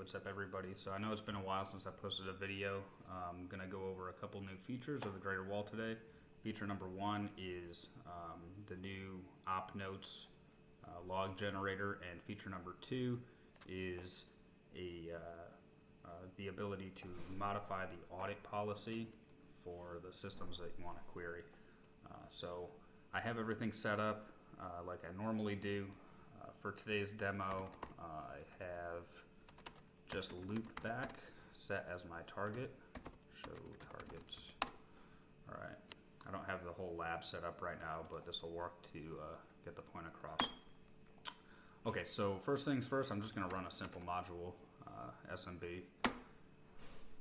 what's up everybody? So I know it's been a while since I posted a video. I'm going to go over a couple new features of the Greater Wall today. Feature number one is the new op notes log generator, and feature number two is the ability to modify the audit policy for the systems that you want to query. So I have everything set up like I normally do. For today's demo, I have just loopback set as my target. Show targets. All right. I don't have the whole lab set up right now, but this will work to get the point across. Okay, so first things first, I'm just going to run a simple module. SMB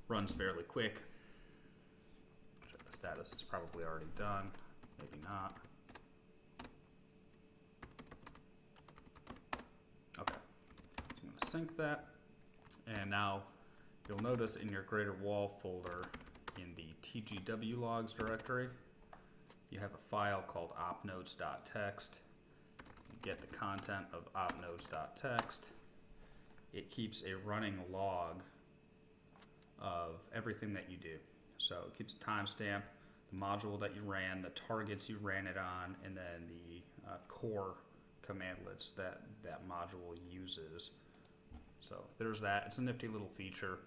runs fairly quick. Check the status. It's probably already done. Maybe not. Okay, so I'm going to sync that, and now you'll notice in your Greater Wall folder in the TGW logs directory, you have a file called opnodes.txt. You get the content of opnodes.txt. It keeps a running log of everything that you do. So it keeps a timestamp, the module that you ran, the targets you ran it on, and then the core commandlets that that module uses. So there's that. It's a nifty little feature.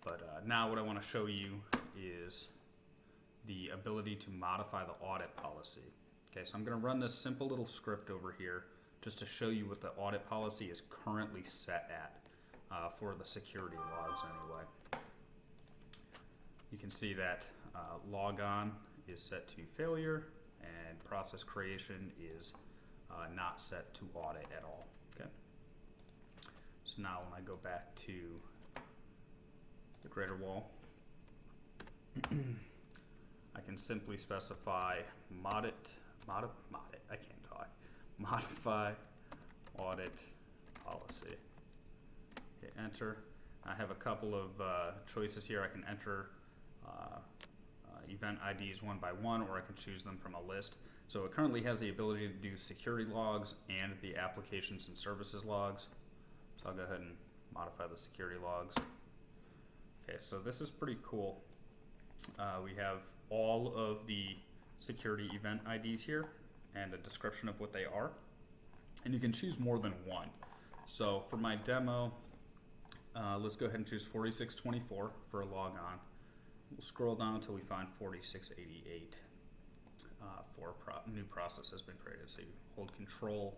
But now what I want to show you is the ability to modify the audit policy. Okay, so I'm going to run this simple little script over here just to show you what the audit policy is currently set at for the security logs anyway. You can see that logon is set to failure and process creation is not set to audit at all. Okay. So now when I go back to the Greater Wall, I can simply specify modify audit policy. Hit enter. I have a couple of choices here. I can enter event IDs one by one, or I can choose them from a list. So it currently has the ability to do security logs and the applications and services logs. So I'll go ahead and modify the security logs. Okay, so this is pretty cool. We have all of the security event IDs here and a description of what they are. And you can choose more than one. So for my demo, let's go ahead and choose 4624 for a log on. We'll scroll down until we find 4688 for a new process has been created. So you hold Control,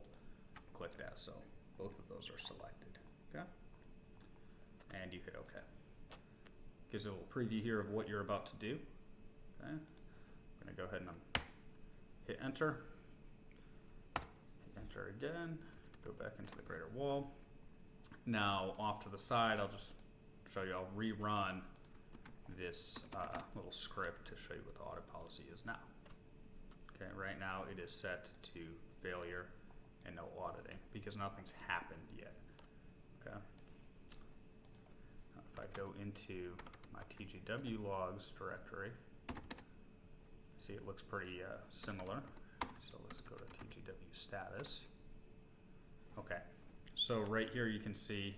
click that. So both of those are selected. Okay, and you hit OK. Gives you a little preview here of what you're about to do. Okay, I'm going to go ahead and hit enter. Hit enter again. Go back into the Greater Wall. Now off to the side, I'll just show you. I'll rerun this little script to show you what the audit policy is now. Okay, right now it is set to failure and no auditing because nothing's happened yet. Okay. Now if I go into my TGW logs directory, see it looks pretty similar. So let's go to TGW status. Okay, so right here you can see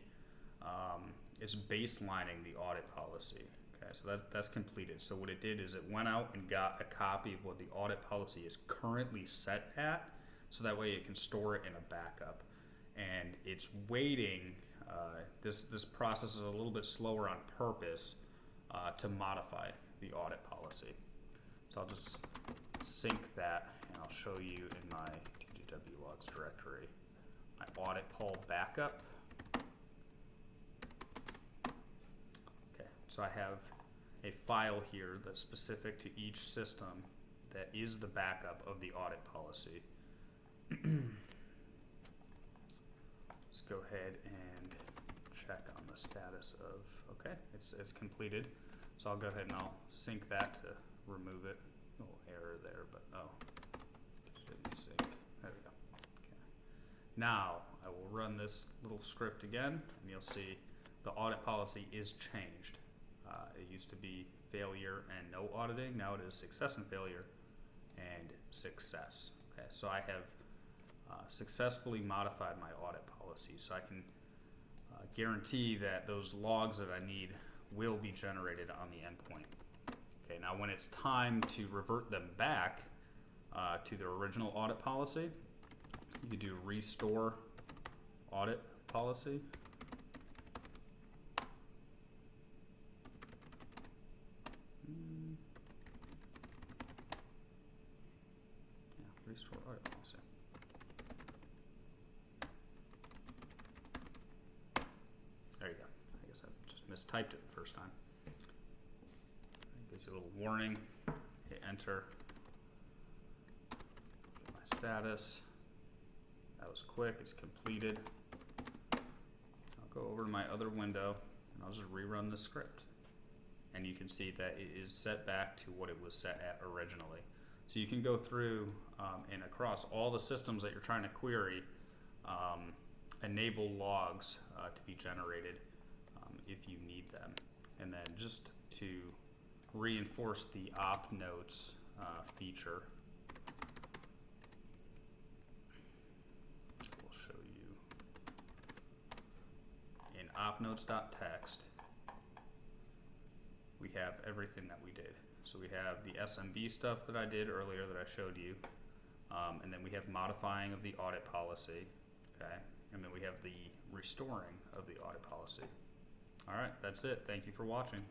it's baselining the audit policy. Okay, so that's completed. So what it did is it went out and got a copy of what the audit policy is currently set at, so that way it can store it in a backup. And it's waiting, this process is a little bit slower on purpose to modify the audit policy. So I'll just sync that and I'll show you in my TGW logs directory, my audit poll backup. So I have a file here that's specific to each system that is the backup of the audit policy. Let's go ahead and check on the status of, okay, it's completed. So I'll go ahead and I'll sync that to remove it. A little error there, but didn't sync. There we go. Okay. Now I will run this little script again, and you'll see the audit policy is changed. It used to be failure and no auditing. Now it is success and failure and success. Okay, so I have successfully modified my audit policy. So I can guarantee that those logs that I need will be generated on the endpoint. Okay, now when it's time to revert them back to their original audit policy, you could do restore audit policy. Yeah, restore audit policy. There you go. I guess I just mistyped it the first time. It gives you a little warning. Hit enter. Get my status. That was quick. It's completed. I'll go over to my other window and I'll just rerun the script. And you can see that it is set back to what it was set at originally. So you can go through and across all the systems that you're trying to query, enable logs to be generated if you need them. And then just to reinforce the op notes feature, we'll show you in opnotes.txt. We have everything that we did. So we have the SMB stuff that I did earlier that I showed you, and then we have modifying of the audit policy, okay, and then we have the restoring of the audit policy. All right, that's it. Thank you for watching.